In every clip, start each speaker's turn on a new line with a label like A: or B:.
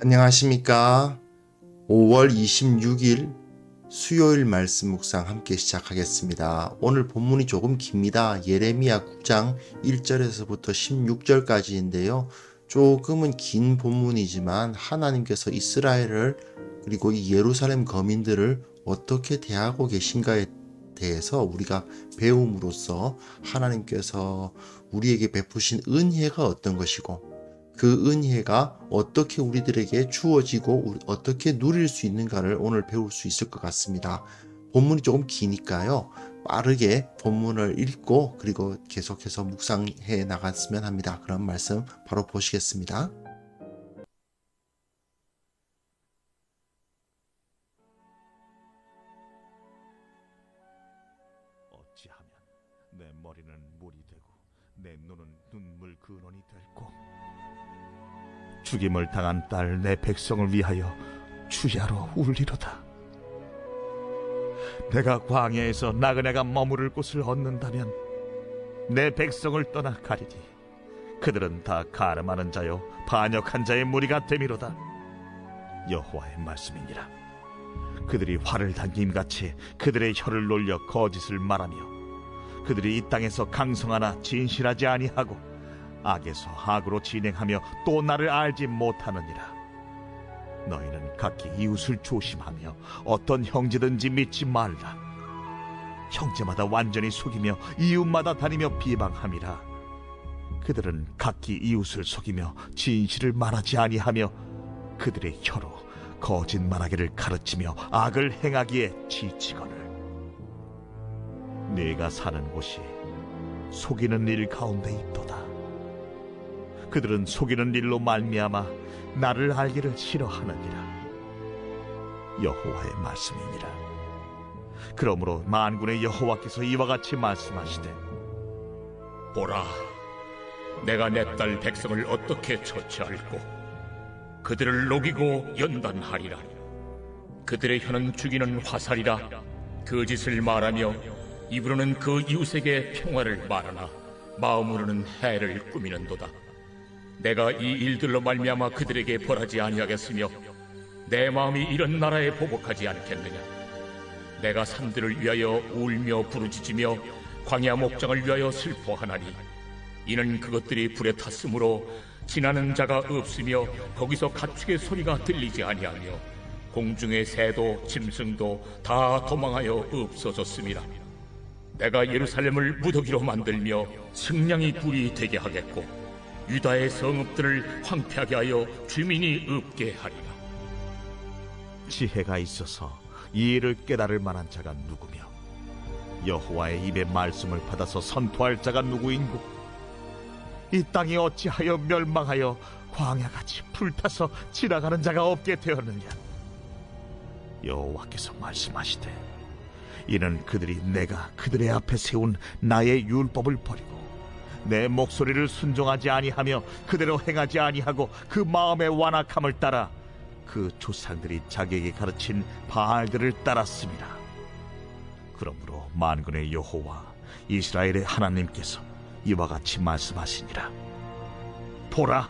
A: 안녕하십니까. 5월 26일 수요일 말씀 묵상 함께 시작하겠습니다. 오늘 본문이 조금 깁니다. 예레미야 9장 1절에서부터 16절까지인데요. 조금은 긴 본문이지만 하나님께서 이스라엘을 그리고 이 예루살렘 거민들을 어떻게 대하고 계신가에 대해서 우리가 배움으로써 하나님께서 우리에게 베푸신 은혜가 어떤 것이고 그 은혜가 어떻게 우리들에게 주어지고 어떻게 누릴 수 있는가를 오늘 배울 수 있을 것 같습니다. 본문이 조금 기니까요. 빠르게 본문을 읽고 그리고 계속해서 묵상해 나갔으면 합니다. 그런 말씀 바로 보시겠습니다.
B: 어찌하면 내 머리는 물이 되고 내 눈은 눈물 근원이 될꼬. 죽임을 당한 딸 내 백성을 위하여 주야로 울리로다. 내가 광야에서 나그네가 머무를 곳을 얻는다면 내 백성을 떠나 가리니 그들은 다 가늠하는 자요 반역한 자의 무리가 되미로다. 여호와의 말씀이니라. 그들이 활을 당김같이 그들의 혀를 놀려 거짓을 말하며 그들이 이 땅에서 강성하나 진실하지 아니하고 악에서 악으로 진행하며 또 나를 알지 못하느니라. 너희는 각기 이웃을 조심하며 어떤 형제든지 믿지 말라. 형제마다 완전히 속이며 이웃마다 다니며 비방함이라. 그들은 각기 이웃을 속이며 진실을 말하지 아니하며 그들의 혀로 거짓 말하기를 가르치며 악을 행하기에 지치거늘. 네가 사는 곳이 속이는 일 가운데 있도다. 그들은 속이는 일로 말미암아 나를 알기를 싫어하느니라. 여호와의 말씀이니라. 그러므로 만군의 여호와께서 이와 같이 말씀하시되,
C: 보라, 내가 내 딸 백성을 어떻게 처치할꼬. 그들을 녹이고 연단하리라. 그들의 혀는 죽이는 화살이라. 거짓을 말하며 입으로는 그 이웃에게 평화를 말하나 마음으로는 해를 꾸미는도다. 내가 이 일들로 말미암아 그들에게 벌하지 아니하겠으며 내 마음이 이런 나라에 보복하지 않겠느냐. 내가 산들을 위하여 울며 부르짖으며 광야 목장을 위하여 슬퍼하나니 이는 그것들이 불에 탔으므로 지나는 자가 없으며 거기서 가축의 소리가 들리지 아니하며 공중의 새도 짐승도 다 도망하여 없어졌음이라. 내가 예루살렘을 무더기로 만들며 승냥이 굴이 되게 하겠고 유다의 성읍들을 황폐하게 하여 주민이 없게 하리라.
B: 지혜가 있어서 이 일을 깨달을 만한 자가 누구며 여호와의 입의 말씀을 받아서 선포할 자가 누구인고. 이 땅이 어찌하여 멸망하여 광야같이 불타서 지나가는 자가 없게 되었느냐. 여호와께서 말씀하시되, 이는 그들이 내가 그들의 앞에 세운 나의 율법을 버리고 내 목소리를 순종하지 아니하며 그대로 행하지 아니하고 그 마음의 완악함을 따라 그 조상들이 자기에게 가르친 바알들을 따랐습니다. 그러므로 만군의 여호와 이스라엘의 하나님께서 이와 같이 말씀하시니라. 보라,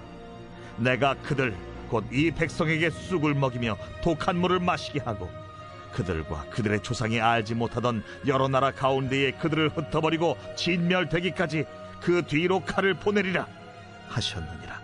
B: 내가 그들 곧 이 백성에게 쑥을 먹이며 독한 물을 마시게 하고 그들과 그들의 조상이 알지 못하던 여러 나라 가운데에 그들을 흩어버리고 진멸되기까지 그 뒤로 칼을 보내리라 하셨느니라.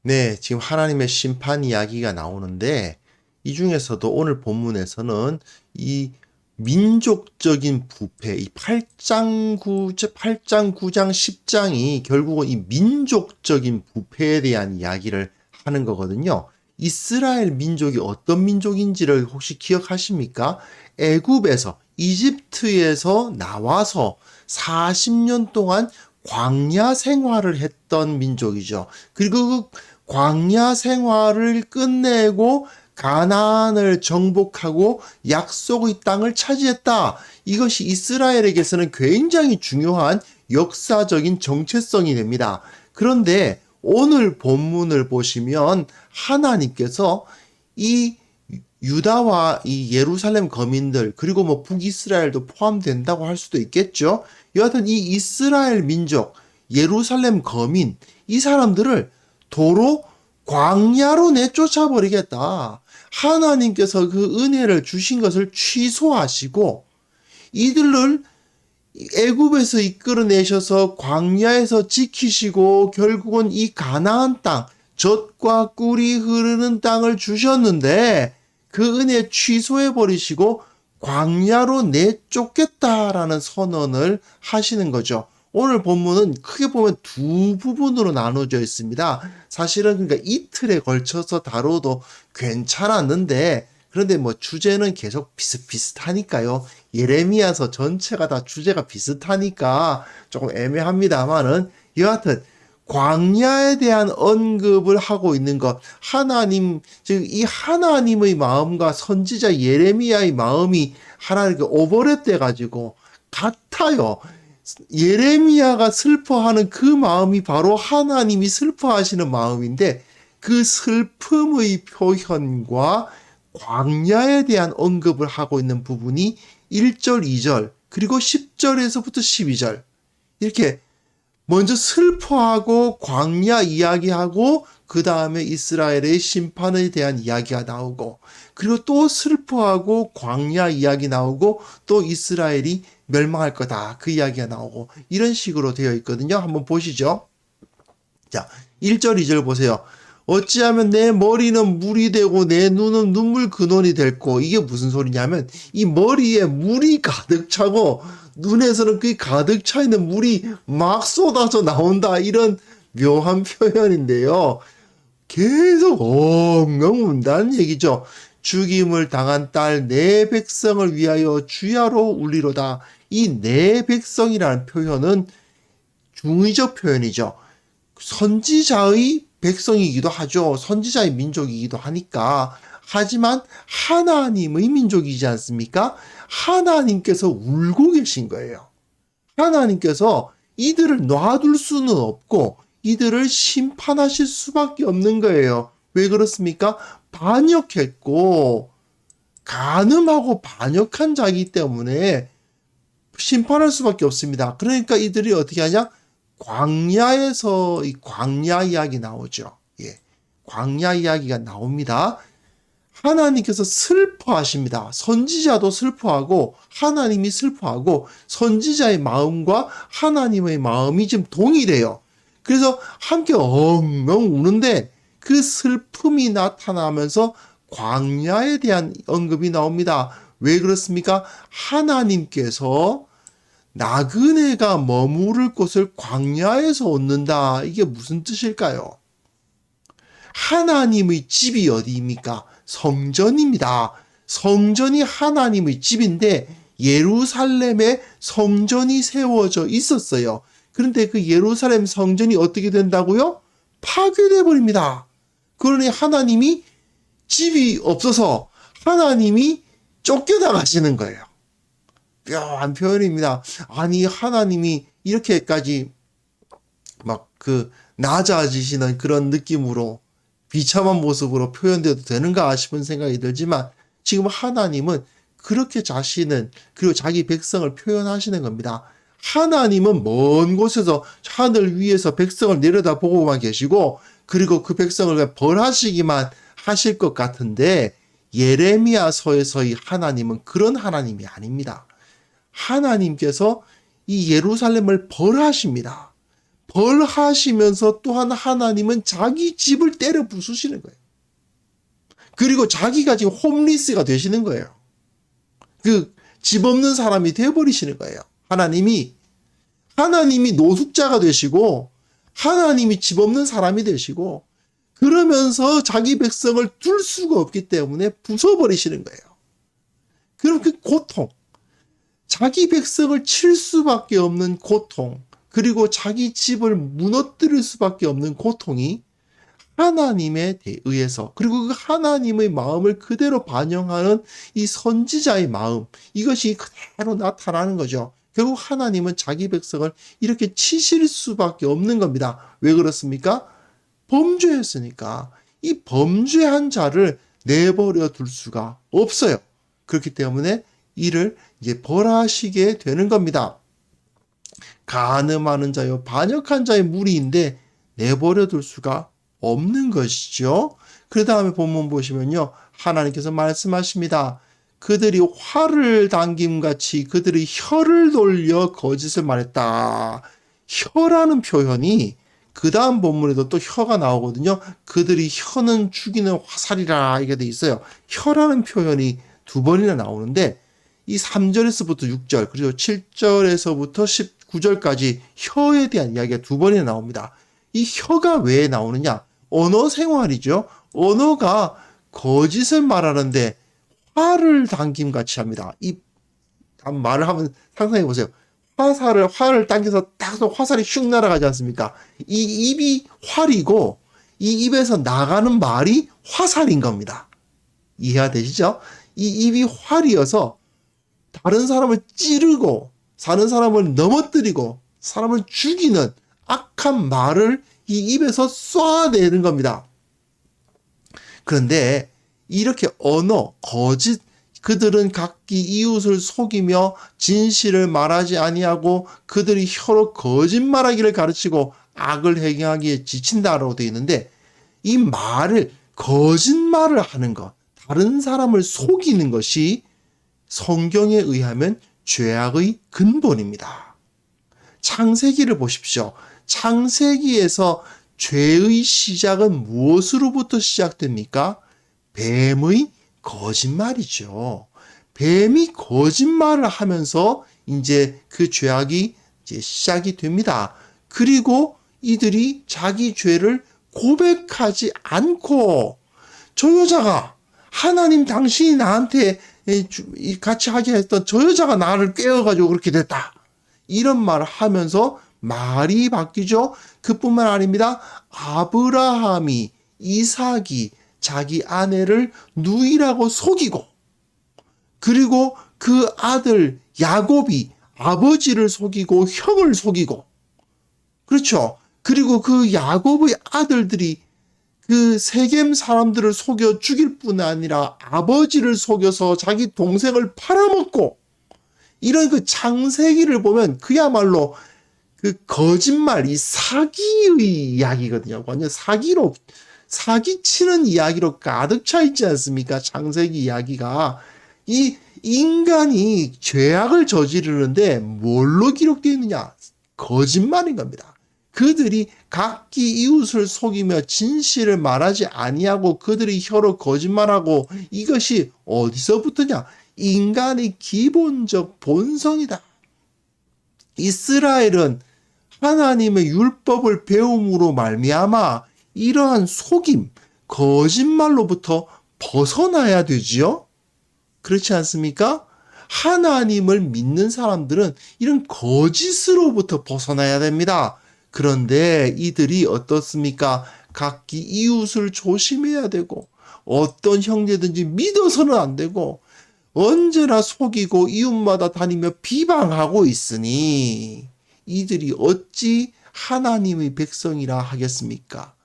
A: 네, 지금 하나님의 심판 이야기가 나오는데 이 중에서도 오늘 본문에서는 이 민족적인 부패, 이 8장 9장 10장이 결국은 이 민족적인 부패에 대한 이야기를 하는 거거든요. 이스라엘 민족이 어떤 민족인지를 혹시 기억하십니까? 애굽에서, 이집트에서 나와서 40년 동안 광야 생활을 했던 민족이죠. 그리고 그 광야 생활을 끝내고 가나안을 정복하고 약속의 땅을 차지했다. 이것이 이스라엘에게서는 굉장히 중요한 역사적인 정체성이 됩니다. 그런데 오늘 본문을 보시면 하나님께서 이 유다와 이 예루살렘 거민들 그리고 뭐 북이스라엘도 포함된다고 할 수도 있겠죠. 여하튼 이 이스라엘 민족, 예루살렘 거민 이 사람들을 도로 광야로 내쫓아 버리겠다. 하나님께서 그 은혜를 주신 것을 취소하시고 이들을 애굽에서 이끌어내셔서 광야에서 지키시고 결국은 이 가나안 땅, 젖과 꿀이 흐르는 땅을 주셨는데 그 은혜 취소해 버리시고 광야로 내쫓겠다라는 선언을 하시는 거죠. 오늘 본문은 크게 보면 두 부분으로 나눠져 있습니다. 사실은 그러니까 이틀에 걸쳐서 다뤄도 괜찮았는데 그런데 뭐 주제는 계속 비슷비슷하니까요. 예레미야서 전체가 다 주제가 비슷하니까 조금 애매합니다만은 여하튼 광야에 대한 언급을 하고 있는 것, 하나님, 즉 이 하나님의 마음과 선지자 예레미야의 마음이 하나 이렇게 오버랩돼 가지고 같아요. 예레미야가 슬퍼하는 그 마음이 바로 하나님이 슬퍼하시는 마음인데 그 슬픔의 표현과 광야에 대한 언급을 하고 있는 부분이 1절, 2절, 그리고 10절에서부터 12절. 이렇게 먼저 슬퍼하고 광야 이야기하고 그 다음에 이스라엘의 심판에 대한 이야기가 나오고 그리고 또 슬퍼하고 광야 이야기 나오고 또 이스라엘이 멸망할 거다 그 이야기가 나오고 이런 식으로 되어 있거든요. 한번 보시죠. 자, 1절, 2절 보세요. 어찌하면 내 머리는 물이 되고 내 눈은 눈물 근원이 됐고 이게 무슨 소리냐면 이 머리에 물이 가득 차고 눈에서는 그 가득 차 있는 물이 막 쏟아져 나온다 이런 묘한 표현인데요. 계속 엉엉 운다는 얘기죠. 죽임을 당한 딸 내 백성을 위하여 주야로 울리로다. 이 내 백성이라는 표현은 중의적 표현이죠. 선지자의 백성이기도 하죠. 선지자의 민족이기도 하니까. 하지만 하나님의 민족이지 않습니까? 하나님께서 울고 계신 거예요. 하나님께서 이들을 놔둘 수는 없고 이들을 심판하실 수밖에 없는 거예요. 왜 그렇습니까? 반역했고 간음하고 반역한 자이기 때문에 심판할 수밖에 없습니다. 그러니까 이들이 어떻게 하냐? 광야에서 이 광야 이야기 나오죠. 예. 광야 이야기가 나옵니다. 하나님께서 슬퍼하십니다. 선지자도 슬퍼하고 하나님이 슬퍼하고 선지자의 마음과 하나님의 마음이 지금 동일해요. 그래서 함께 엉엉 우는데 그 슬픔이 나타나면서 광야에 대한 언급이 나옵니다. 왜 그렇습니까? 하나님께서 나그네가 머무를 곳을 광야에서 얻는다. 이게 무슨 뜻일까요? 하나님의 집이 어디입니까? 성전입니다. 성전이 하나님의 집인데 예루살렘에 성전이 세워져 있었어요. 그런데 그 예루살렘 성전이 어떻게 된다고요? 파괴돼 버립니다. 그러니 하나님이 집이 없어서 하나님이 쫓겨나가시는 거예요. 묘한 표현입니다. 아니 하나님이 이렇게까지 막 그 낮아지시는 그런 느낌으로 비참한 모습으로 표현돼도 되는가 싶은 생각이 들지만 지금 하나님은 그렇게 자신은 그리고 자기 백성을 표현하시는 겁니다. 하나님은 먼 곳에서 하늘 위에서 백성을 내려다보고만 계시고 그리고 그 백성을 벌하시기만 하실 것 같은데 예레미야서에서의 하나님은 그런 하나님이 아닙니다. 하나님께서 이 예루살렘을 벌하십니다. 벌하시면서 또한 하나님은 자기 집을 때려 부수시는 거예요. 그리고 자기가 지금 홈리스가 되시는 거예요. 그 집 없는 사람이 되어버리시는 거예요. 하나님이 노숙자가 되시고 하나님이 집 없는 사람이 되시고 그러면서 자기 백성을 둘 수가 없기 때문에 부숴버리시는 거예요. 그럼 그 고통, 자기 백성을 칠 수밖에 없는 고통, 그리고 자기 집을 무너뜨릴 수밖에 없는 고통이 하나님에 의해서 그리고 그 하나님의 마음을 그대로 반영하는 이 선지자의 마음, 이것이 그대로 나타나는 거죠. 결국 하나님은 자기 백성을 이렇게 치실 수밖에 없는 겁니다. 왜 그렇습니까? 범죄했으니까. 이 범죄한 자를 내버려 둘 수가 없어요. 그렇기 때문에 이를 이제 벌하시게 되는 겁니다. 간음하는 자요 반역한 자의 무리인데 내버려 둘 수가 없는 것이죠. 그 다음에 본문 보시면요. 하나님께서 말씀하십니다. 그들이 활을 당김같이 그들이 혀를 돌려 거짓을 말했다. 혀라는 표현이 그 다음 본문에도 또 혀가 나오거든요. 그들이 혀는 죽이는 화살이라 이게 돼 있어요. 혀라는 표현이 두 번이나 나오는데 이 3절에서부터 6절 그리고 7절에서부터 19절까지 혀에 대한 이야기가 두 번이나 나옵니다. 이 혀가 왜 나오느냐? 언어 생활이죠. 언어가 거짓을 말하는데 활을 당김같이 합니다. 이 말을 한번 상상해 보세요. 활을 당겨서 딱 화살이 슉 날아가지 않습니까? 이 입이 활이고 이 입에서 나가는 말이 화살인 겁니다. 이해가 되시죠? 이 입이 활이어서 다른 사람을 찌르고 사는 사람을 넘어뜨리고 사람을 죽이는 악한 말을 이 입에서 쏴내는 겁니다. 그런데 이렇게 언어, 거짓, 그들은 각기 이웃을 속이며 진실을 말하지 아니하고 그들이 혀로 거짓말하기를 가르치고 악을 행하기에 지친다라고 되어 있는데 이 말을 거짓말을 하는 것, 다른 사람을 속이는 것이 성경에 의하면 죄악의 근본입니다. 창세기를 보십시오. 창세기에서 죄의 시작은 무엇으로부터 시작됩니까? 뱀의 거짓말이죠. 뱀이 거짓말을 하면서 이제 그 죄악이 이제 시작이 됩니다. 그리고 이들이 자기 죄를 고백하지 않고 저 여자가 하나님 당신이 나한테 같이 하게 했던 저 여자가 나를 깨워가지고 그렇게 됐다. 이런 말을 하면서 말이 바뀌죠. 그뿐만 아닙니다. 아브라함이 이삭이 자기 아내를 누이라고 속이고 그리고 그 아들 야곱이 아버지를 속이고 형을 속이고 그렇죠. 그리고 그 야곱의 아들들이 그 세겜 사람들을 속여 죽일 뿐 아니라 아버지를 속여서 자기 동생을 팔아먹고 이런 그 창세기를 보면 그야말로 그 거짓말, 이 사기의 이야기거든요. 완전 사기치는 이야기로 가득 차 있지 않습니까? 창세기 이야기가. 이 인간이 죄악을 저지르는데 뭘로 기록되어 있느냐? 거짓말인 겁니다. 그들이 각기 이웃을 속이며 진실을 말하지 아니하고 그들이 혀로 거짓말하고 이것이 어디서부터냐? 인간의 기본적 본성이다. 이스라엘은 하나님의 율법을 배움으로 말미암아 이러한 속임, 거짓말로부터 벗어나야 되지요? 그렇지 않습니까? 하나님을 믿는 사람들은 이런 거짓으로부터 벗어나야 됩니다. 그런데 이들이 어떻습니까? 각기 이웃을 조심해야 되고 어떤 형제든지 믿어서는 안 되고 언제나 속이고 이웃마다 다니며 비방하고 있으니 이들이 어찌 하나님의 백성이라 하겠습니까?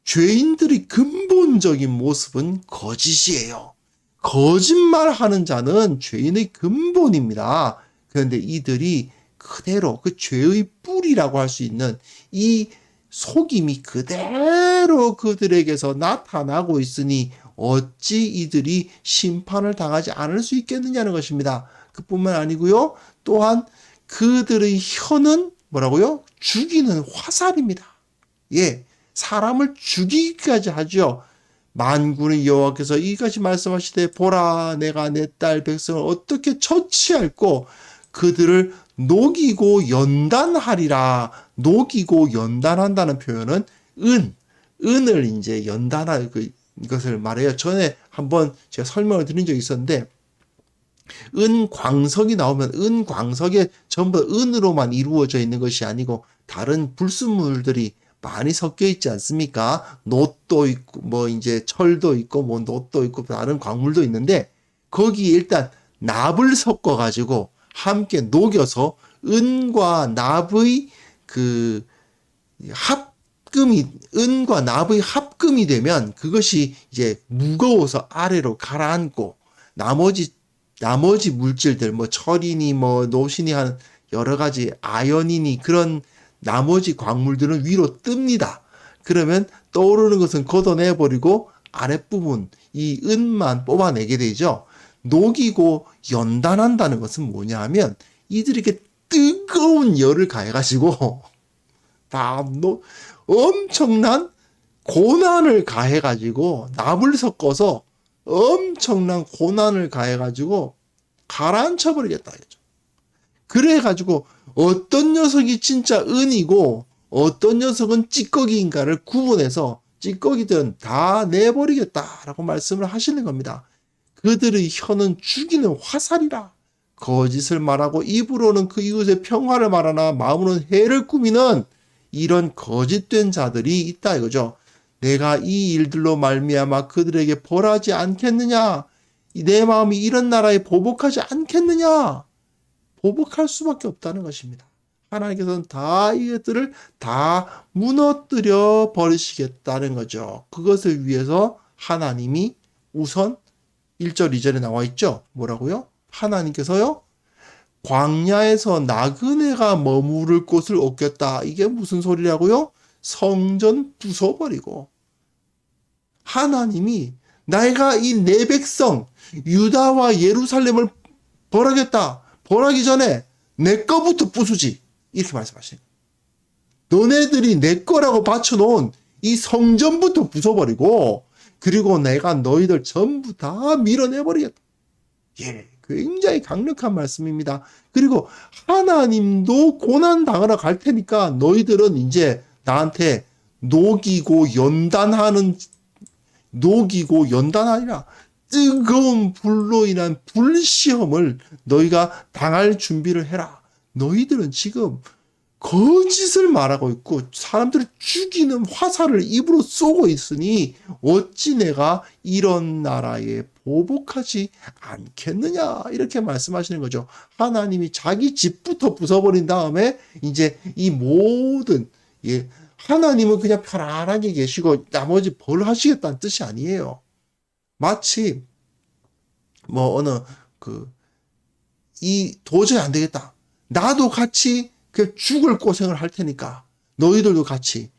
A: 죄인들의 근본적인 모습은 거짓이에요. 거짓말하는 자는 죄인의 근본입니다. 그런데 이들이 그대로 그 죄의 뿌리라고 할 수 있는 이 속임이 그대로 그들에게서 나타나고 있으니 어찌 이들이 심판을 당하지 않을 수 있겠느냐는 것입니다. 그뿐만 아니고요. 또한 그들의 혀는 뭐라고요? 죽이는 화살입니다. 예, 사람을 죽이기까지 하죠. 만군의 여호와께서 이같이 말씀하시되 보라 내가 내 딸 백성을 어떻게 처치할꼬 그들을 녹이고 연단하리라. 녹이고 연단한다는 표현은 은을 이제 연단할 이것을 말해요. 전에 한번 제가 설명을 드린 적이 있었는데 은광석이 나오면 은광석에 전부 은으로만 이루어져 있는 것이 아니고 다른 불순물들이 많이 섞여 있지 않습니까? 놋도 있고 뭐 이제 철도 있고 뭐 놋도 있고 다른 광물도 있는데 거기에 일단 납을 섞어 가지고 함께 녹여서 은과 납의 그 합금이 은과 납의 합금 조금이 되면 그것이 이제 무거워서 아래로 가라앉고 나머지 물질들 뭐 철이니 뭐 노신이 한 여러 가지 아연이니 그런 나머지 광물들은 위로 뜹니다. 그러면 떠오르는 것은 걷어내버리고 아랫부분 이 은만 뽑아내게 되죠. 녹이고 연단한다는 것은 뭐냐 하면 이들이 이렇게 뜨거운 열을 가해가지고 엄청난 고난을 가해가지고 납을 섞어서 엄청난 고난을 가해가지고 가라앉혀버리겠다. 그래가지고 어떤 녀석이 진짜 은이고 어떤 녀석은 찌꺼기인가를 구분해서 찌꺼기들은 다 내버리겠다라고 말씀을 하시는 겁니다. 그들의 혀는 죽이는 화살이라. 거짓을 말하고 입으로는 그 이웃의 평화를 말하나 마음으로는 해를 꾸미는 이런 거짓된 자들이 있다 이거죠. 내가 이 일들로 말미암아 그들에게 벌하지 않겠느냐? 내 마음이 이런 나라에 보복하지 않겠느냐? 보복할 수밖에 없다는 것입니다. 하나님께서는 다 이것들을 다 무너뜨려 버리시겠다는 거죠. 그것을 위해서 하나님이 우선 1절 2절에 나와 있죠. 뭐라고요? 하나님께서요. 광야에서 나그네가 머무를 곳을 얻겠다. 이게 무슨 소리라고요? 성전 부숴버리고 하나님이 내가 이 내 백성 유다와 예루살렘을 벌하겠다. 벌하기 전에 내 거부터 부수지. 이렇게 말씀하시는 거예요. 너네들이 내 거라고 바쳐놓은 이 성전부터 부숴버리고 그리고 내가 너희들 전부 다 밀어내버리겠다. 예, 굉장히 강력한 말씀입니다. 그리고 하나님도 고난당하러 갈 테니까 너희들은 이제 나한테 녹이고 연단하니라. 뜨거운 불로 인한 불시험을 너희가 당할 준비를 해라. 너희들은 지금 거짓을 말하고 있고 사람들을 죽이는 화살을 입으로 쏘고 있으니 어찌 내가 이런 나라에 보복하지 않겠느냐 이렇게 말씀하시는 거죠. 하나님이 자기 집부터 부숴버린 다음에 이제 이 모든 하나님은 그냥 편안하게 계시고 나머지 벌 하시겠다는 뜻이 아니에요. 마치 도저히 안 되겠다. 나도 같이 죽을 고생을 할 테니까 너희들도 같이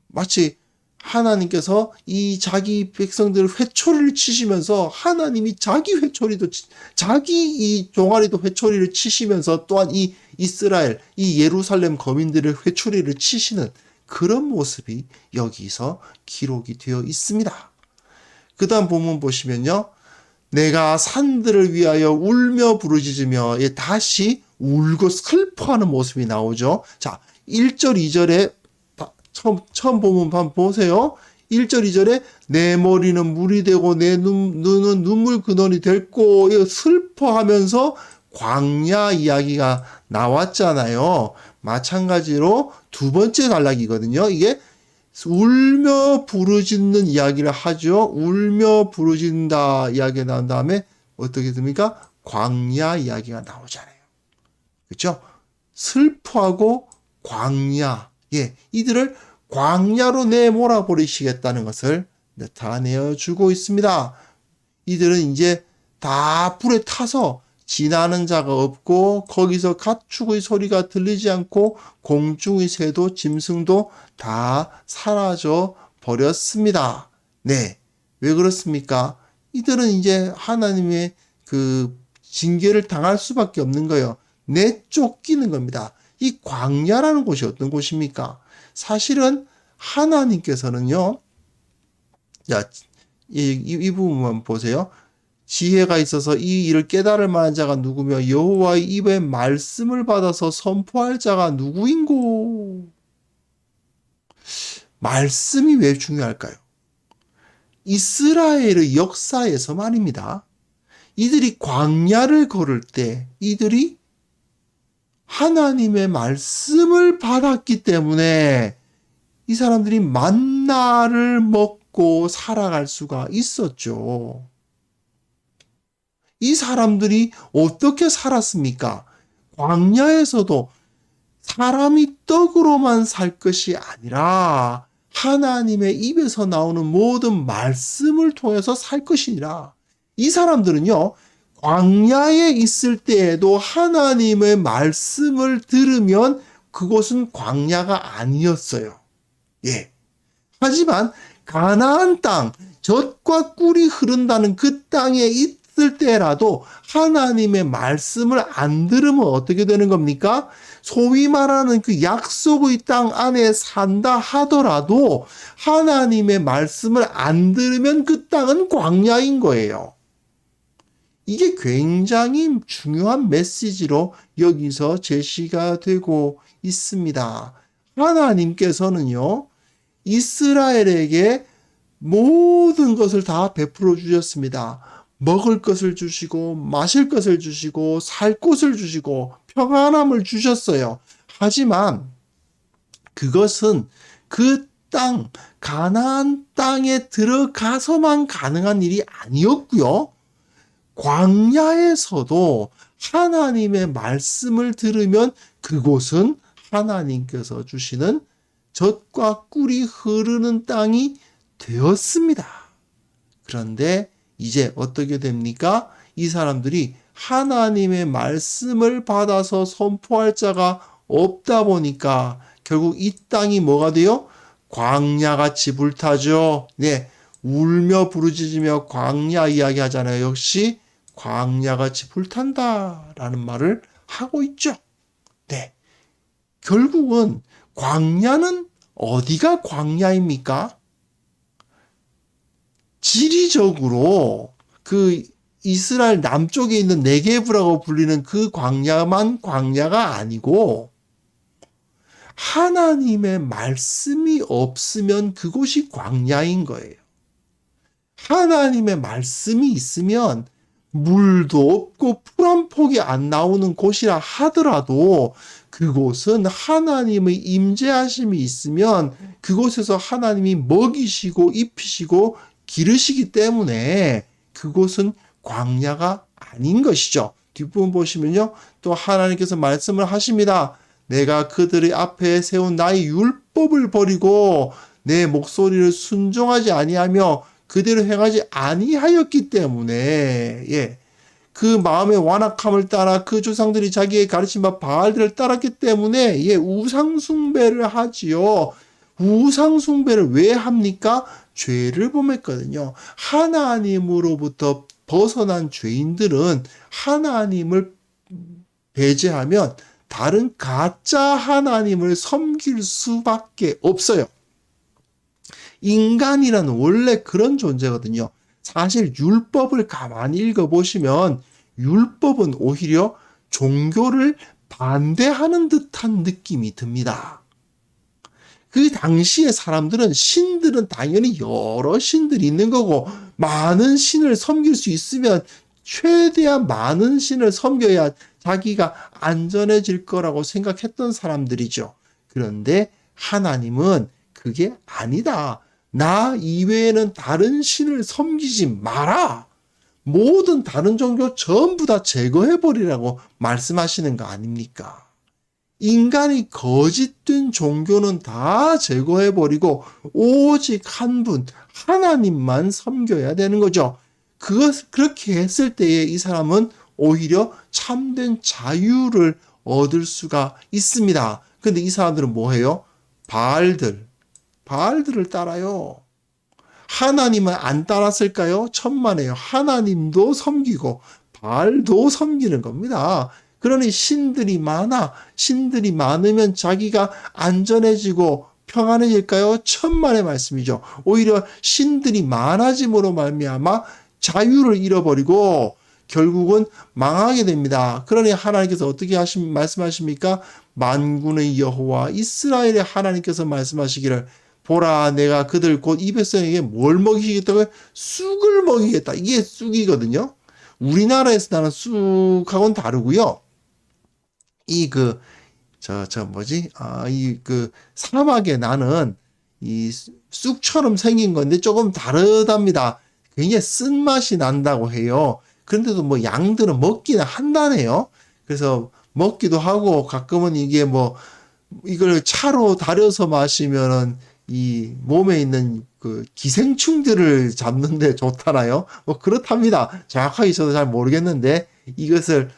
A: 마치 하나님께서 이 자기 백성들을 회초리를 치시면서 하나님이 자기 이 종아리도 회초리를 치시면서 또한 이 이스라엘, 이 예루살렘 거민들을 회초리를 치시는 그런 모습이 여기서 기록이 되어 있습니다. 그 다음 본문 보시면요. 내가 산들을 위하여 울며 부르짖으며 다시 울고 슬퍼하는 모습이 나오죠. 자, 1절, 2절에 처음 본문 한번 보세요. 1절, 2절에 내 머리는 물이 되고 내 눈은 눈물 근원이 됐고 슬퍼하면서 광야 이야기가 나왔잖아요. 마찬가지로 두 번째 단락이거든요. 이게 울며 부르짖는 이야기를 하죠. 울며 부르짖는다 이야기가 나온 다음에 어떻게 됩니까? 광야 이야기가 나오잖아요. 그렇죠? 슬퍼하고 광야. 이들을 광야로 내몰아 버리시겠다는 것을 나타내어 주고 있습니다. 이들은 이제 다 불에 타서 지나는 자가 없고 거기서 가축의 소리가 들리지 않고 공중의 새도 짐승도 다 사라져 버렸습니다. 네. 왜 그렇습니까? 이들은 이제 하나님의 그 징계를 당할 수밖에 없는 거예요. 내쫓기는 겁니다. 이 광야라는 곳이 어떤 곳입니까? 사실은 하나님께서는요. 자, 이 부분만 보세요. 지혜가 있어서 이 일을 깨달을 만한 자가 누구며 여호와의 입에 말씀을 받아서 선포할 자가 누구인고? 말씀이 왜 중요할까요? 이스라엘의 역사에서 말입니다. 이들이 광야를 걸을 때 이들이 하나님의 말씀을 받았기 때문에 이 사람들이 만나를 먹고 살아갈 수가 있었죠. 이 사람들이 어떻게 살았습니까? 광야에서도 사람이 떡으로만 살 것이 아니라 하나님의 입에서 나오는 모든 말씀을 통해서 살 것이니라. 이 사람들은요, 광야에 있을 때에도 하나님의 말씀을 들으면 그곳은 광야가 아니었어요. 예. 하지만 가나안 땅, 젖과 꿀이 흐른다는 그 땅에 있을 때라도 하나님의 말씀을 안 들으면 어떻게 되는 겁니까? 소위 말하는 그 약속의 땅 안에 산다 하더라도 하나님의 말씀을 안 들으면 그 땅은 광야인 거예요. 이게 굉장히 중요한 메시지로 여기서 제시가 되고 있습니다. 하나님께서는요, 이스라엘에게 모든 것을 다 베풀어 주셨습니다. 먹을 것을 주시고, 마실 것을 주시고, 살 곳을 주시고, 평안함을 주셨어요. 하지만 그것은 그 땅, 가나안 땅에 들어가서만 가능한 일이 아니었고요. 광야에서도 하나님의 말씀을 들으면 그곳은 하나님께서 주시는 젖과 꿀이 흐르는 땅이 되었습니다. 그런데 이제 어떻게 됩니까? 이 사람들이 하나님의 말씀을 받아서 선포할 자가 없다 보니까 결국 이 땅이 뭐가 돼요? 광야같이 불타죠. 네, 울며 부르짖으며 광야 이야기 하잖아요. 역시 광야같이 불탄다라는 말을 하고 있죠. 네, 결국은 광야는 어디가 광야입니까? 지리적으로 그 이스라엘 남쪽에 있는 네게브라고 불리는 그 광야만 광야가 아니고 하나님의 말씀이 없으면 그곳이 광야인 거예요. 하나님의 말씀이 있으면 물도 없고 풀 한 폭이 안 나오는 곳이라 하더라도 그곳은 하나님의 임재하심이 있으면 그곳에서 하나님이 먹이시고 입히시고 기르시기 때문에 그곳은 광야가 아닌 것이죠. 뒷부분 보시면요. 또 하나님께서 말씀을 하십니다. 내가 그들의 앞에 세운 나의 율법을 버리고 내 목소리를 순종하지 아니하며 그대로 행하지 아니하였기 때문에 그 마음의 완악함을 따라 그 조상들이 자기의 가르친 바 바알들을 따랐기 때문에 우상숭배를 하지요. 우상숭배를 왜 합니까? 죄를 범했거든요. 하나님으로부터 벗어난 죄인들은 하나님을 배제하면 다른 가짜 하나님을 섬길 수밖에 없어요. 인간이란 원래 그런 존재거든요. 사실 율법을 가만히 읽어보시면 율법은 오히려 종교를 반대하는 듯한 느낌이 듭니다. 그 당시의 사람들은 신들은 당연히 여러 신들이 있는 거고 많은 신을 섬길 수 있으면 최대한 많은 신을 섬겨야 자기가 안전해질 거라고 생각했던 사람들이죠. 그런데 하나님은 그게 아니다. 나 이외에는 다른 신을 섬기지 마라. 모든 다른 종교 전부 다 제거해버리라고 말씀하시는 거 아닙니까? 인간이 거짓된 종교는 다 제거해버리고 오직 한 분, 하나님만 섬겨야 되는 거죠. 그렇게 했을 때에 이 사람은 오히려 참된 자유를 얻을 수가 있습니다. 근데 이 사람들은 뭐 해요? 바알들을 따라요. 하나님은 안 따랐을까요? 천만에요. 하나님도 섬기고 바알도 섬기는 겁니다. 그러니 신들이 많으면 자기가 안전해지고 평안해질까요? 천만의 말씀이죠. 오히려 신들이 많아짐으로 말미암아 자유를 잃어버리고 결국은 망하게 됩니다. 그러니 하나님께서 어떻게 말씀하십니까? 만군의 여호와 이스라엘의 하나님께서 말씀하시기를 보라 내가 그들 곧 이 백성에게 뭘 먹이겠다고요? 쑥을 먹이겠다. 이게 쑥이거든요. 우리나라에서 나는 쑥하고는 다르고요. 사막에 나는 이 쑥처럼 생긴 건데 조금 다르답니다. 굉장히 쓴맛이 난다고 해요. 그런데도 뭐 양들은 먹기는 한다네요. 그래서 먹기도 하고 가끔은 이게 이걸 차로 달여서 마시면은 이 몸에 있는 그 기생충들을 잡는데 좋다나요? 뭐 그렇답니다. 정확하게 저도 잘 모르겠는데 이것을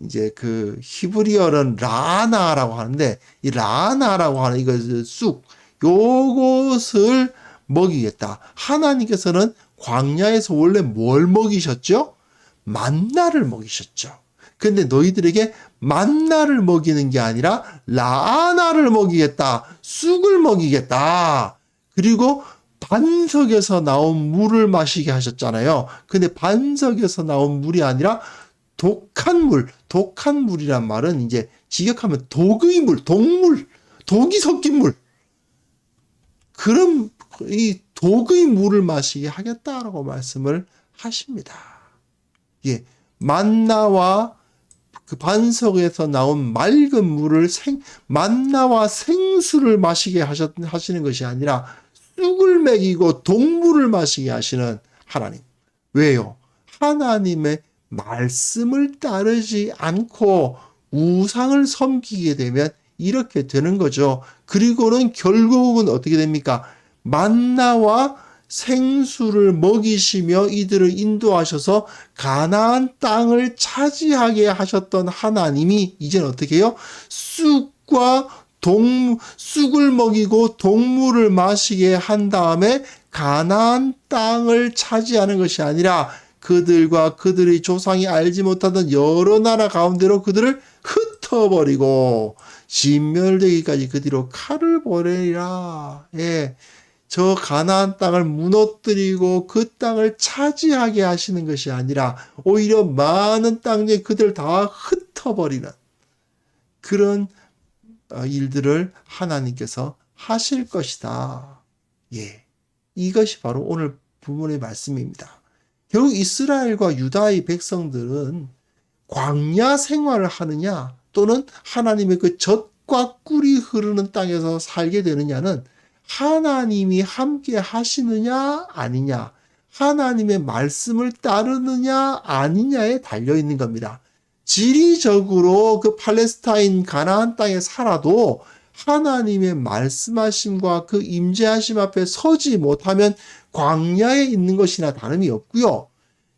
A: 이제 그 히브리어는 라나라고 하는데 이 라나라고 하는 이거 쑥 요것을 먹이겠다. 하나님께서는 광야에서 원래 뭘 먹이셨죠? 만나를 먹이셨죠. 근데 너희들에게 만나를 먹이는 게 아니라 라나를 먹이겠다. 쑥을 먹이겠다. 그리고 반석에서 나온 물을 마시게 하셨잖아요. 근데 반석에서 나온 물이 아니라 독한 물, 독한 물이란 말은 이제 직역하면 독의 물, 독물, 독이 섞인 물. 그런 이 독의 물을 마시게 하겠다라고 말씀을 하십니다. 예, 만나와 그 반석에서 나온 맑은 물을 만나와 생수를 마시게 하시는 것이 아니라 쑥을 먹이고 독물을 마시게 하시는 하나님. 왜요? 하나님의 말씀을 따르지 않고 우상을 섬기게 되면 이렇게 되는 거죠. 그리고는 결국은 어떻게 됩니까? 만나와 생수를 먹이시며 이들을 인도하셔서 가나안 땅을 차지하게 하셨던 하나님이 이제는 어떻게 해요? 쑥을 먹이고 동물을 마시게 한 다음에 가나안 땅을 차지하는 것이 아니라 그들과 그들의 조상이 알지 못하던 여러 나라 가운데로 그들을 흩어버리고 진멸되기까지 그 뒤로 칼을 보내리라. 예. 저 가나안 땅을 무너뜨리고 그 땅을 차지하게 하시는 것이 아니라 오히려 많은 땅 중에 그들 다 흩어버리는 그런 일들을 하나님께서 하실 것이다. 예. 이것이 바로 오늘 부문의 말씀입니다. 결국 이스라엘과 유다의 백성들은 광야 생활을 하느냐 또는 하나님의 그 젖과 꿀이 흐르는 땅에서 살게 되느냐는 하나님이 함께 하시느냐 아니냐, 하나님의 말씀을 따르느냐 아니냐에 달려 있는 겁니다. 지리적으로 그 팔레스타인 가나안 땅에 살아도 하나님의 말씀하심과 그 임재하심 앞에 서지 못하면 광야에 있는 것이나 다름이 없고요.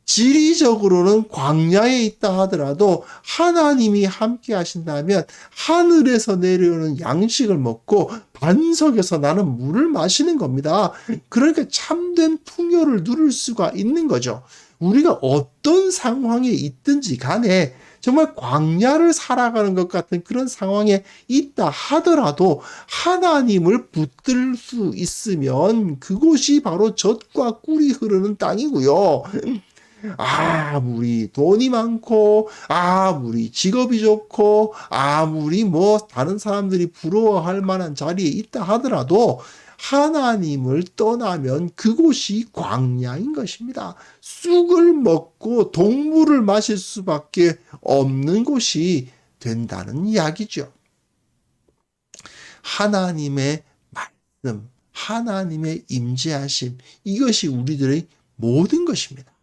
A: 지리적으로는 광야에 있다 하더라도 하나님이 함께 하신다면 하늘에서 내려오는 양식을 먹고 반석에서 나는 물을 마시는 겁니다. 그러니까 참된 풍요를 누릴 수가 있는 거죠. 우리가 어떤 상황에 있든지 간에 정말 광야를 살아가는 것 같은 그런 상황에 있다 하더라도 하나님을 붙들 수 있으면 그곳이 바로 젖과 꿀이 흐르는 땅이고요. 아무리 돈이 많고 아무리 직업이 좋고 아무리 뭐 다른 사람들이 부러워할 만한 자리에 있다 하더라도 하나님을 떠나면 그곳이 광야인 것입니다. 쑥을 먹고 동물을 마실 수밖에 없는 곳이 된다는 이야기죠. 하나님의 말씀, 하나님의 임재하심, 이것이 우리들의 모든 것입니다.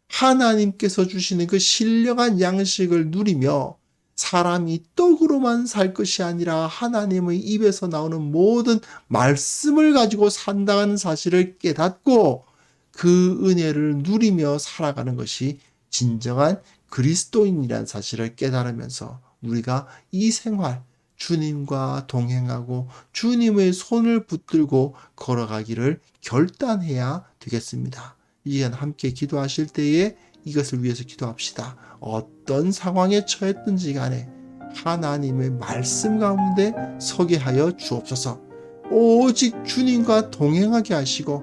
A: 하나님께서 주시는 그 신령한 양식을 누리며 사람이 떡으로만 살 것이 아니라 하나님의 입에서 나오는 모든 말씀을 가지고 산다는 사실을 깨닫고 그 은혜를 누리며 살아가는 것이 진정한 그리스도인이라는 사실을 깨달으면서 우리가 이 생활, 주님과 동행하고 주님의 손을 붙들고 걸어가기를 결단해야 되겠습니다. 이 시간 함께 기도하실 때에 이것을 위해서 기도합시다. 어떤 상황에 처했든지 간에 하나님의 말씀 가운데 서게 하여 주옵소서. 오직 주님과 동행하게 하시고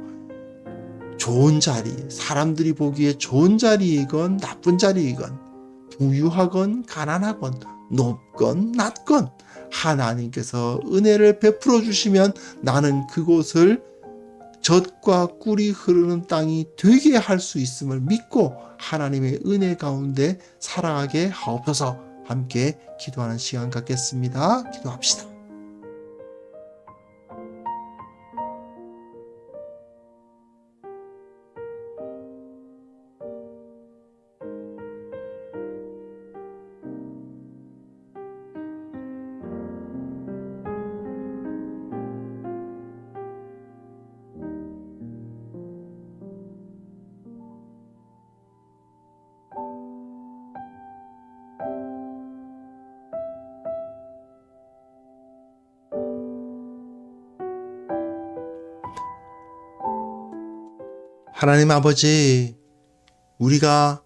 A: 좋은 자리, 사람들이 보기에 좋은 자리이건 나쁜 자리이건 부유하건 가난하건 높건 낮건 하나님께서 은혜를 베풀어 주시면 나는 그곳을 젖과 꿀이 흐르는 땅이 되게 할 수 있음을 믿고 하나님의 은혜 가운데 살아가게 하옵소서. 함께 기도하는 시간 갖겠습니다. 기도합시다. 하나님 아버지, 우리가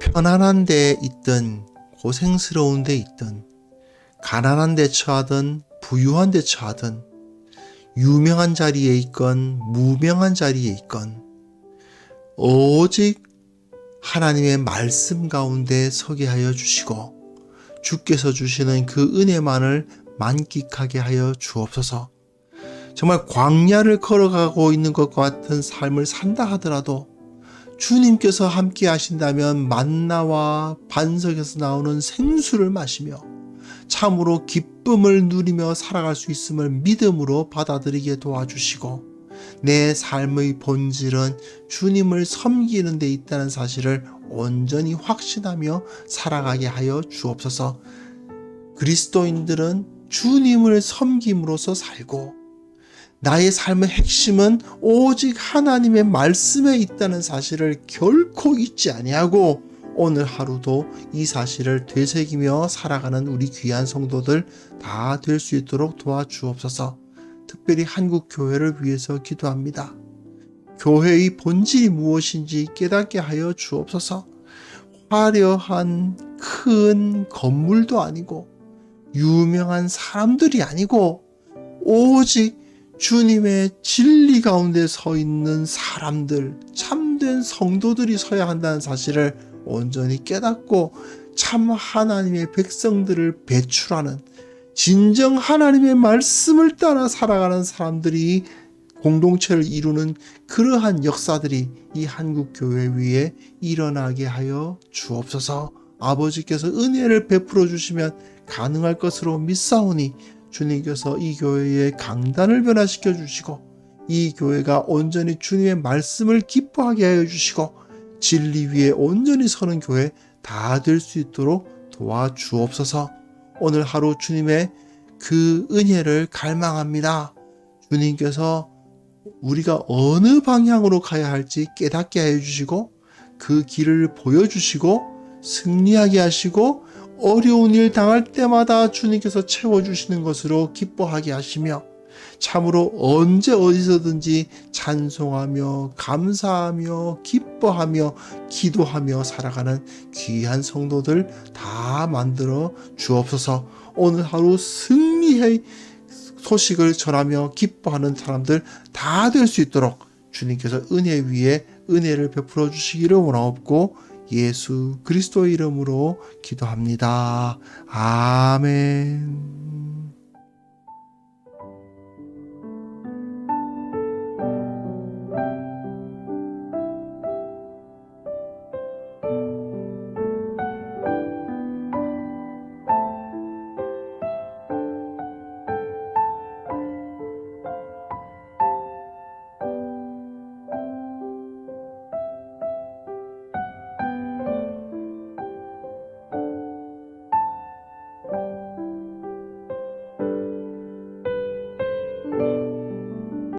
A: 편안한 데 있든 고생스러운 데 있든 가난한 데 처하든 부유한 데 처하든 유명한 자리에 있건 무명한 자리에 있건 오직 하나님의 말씀 가운데 서게 하여 주시고 주께서 주시는 그 은혜만을 만끽하게 하여 주옵소서. 정말 광야를 걸어가고 있는 것과 같은 삶을 산다 하더라도 주님께서 함께 하신다면 만나와 반석에서 나오는 생수를 마시며 참으로 기쁨을 누리며 살아갈 수 있음을 믿음으로 받아들이게 도와주시고 내 삶의 본질은 주님을 섬기는 데 있다는 사실을 온전히 확신하며 살아가게 하여 주옵소서. 그리스도인들은 주님을 섬김으로써 살고 나의 삶의 핵심은 오직 하나님의 말씀에 있다는 사실을 결코 잊지 아니하고 오늘 하루도 이 사실을 되새기며 살아가는 우리 귀한 성도들 다 될 수 있도록 도와주옵소서. 특별히 한국 교회를 위해서 기도합니다. 교회의 본질이 무엇인지 깨닫게 하여 주옵소서. 화려한 큰 건물도 아니고 유명한 사람들이 아니고 오직 주님의 진리 가운데 서 있는 사람들, 참된 성도들이 서야 한다는 사실을 온전히 깨닫고 참 하나님의 백성들을 배출하는 진정 하나님의 말씀을 따라 살아가는 사람들이 공동체를 이루는 그러한 역사들이 이 한국교회 위에 일어나게 하여 주옵소서. 아버지께서 은혜를 베풀어 주시면 가능할 것으로 믿사오니 주님께서 이 교회의 강단을 변화시켜 주시고 이 교회가 온전히 주님의 말씀을 기뻐하게 하여 주시고 진리 위에 온전히 서는 교회 다 될 수 있도록 도와주옵소서. 오늘 하루 주님의 그 은혜를 갈망합니다. 주님께서 우리가 어느 방향으로 가야 할지 깨닫게 하여 주시고 그 길을 보여주시고 승리하게 하시고 어려운 일 당할 때마다 주님께서 채워주시는 것으로 기뻐하게 하시며 참으로 언제 어디서든지 찬송하며 감사하며 기뻐하며 기도하며 살아가는 귀한 성도들 다 만들어 주옵소서. 오늘 하루 승리의 소식을 전하며 기뻐하는 사람들 다 될 수 있도록 주님께서 은혜 위에 은혜를 베풀어 주시기를 원하옵고 예수 그리스도의 이름으로 기도합니다. 아멘.